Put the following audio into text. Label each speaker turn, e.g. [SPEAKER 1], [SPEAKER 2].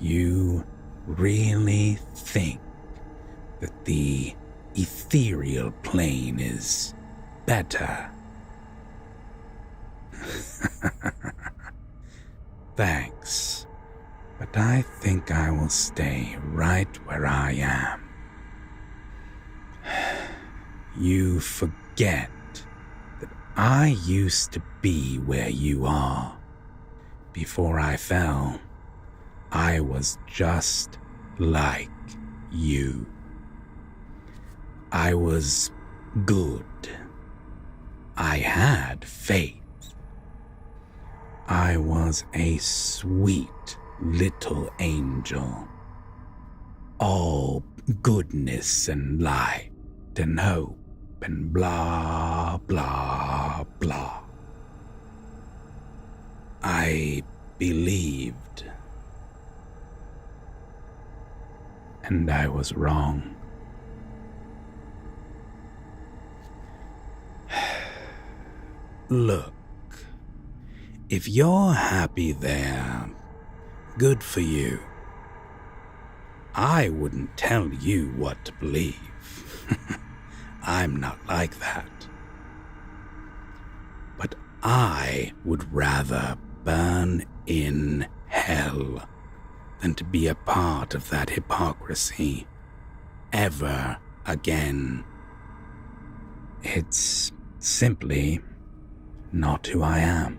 [SPEAKER 1] You really think that the ethereal plane is better? Thanks, but I think I will stay right where I am. You forget that I used to be where you are. Before I fell, I was just like you. I was good. I had faith. I was a sweet little angel. All goodness and light and hope and blah, blah, blah. I believed. And I was wrong. Look, if you're happy there, good for you. I wouldn't tell you what to believe. I'm not like that. But I would rather burn in hell than to be a part of that hypocrisy ever again. It's simply not who I am.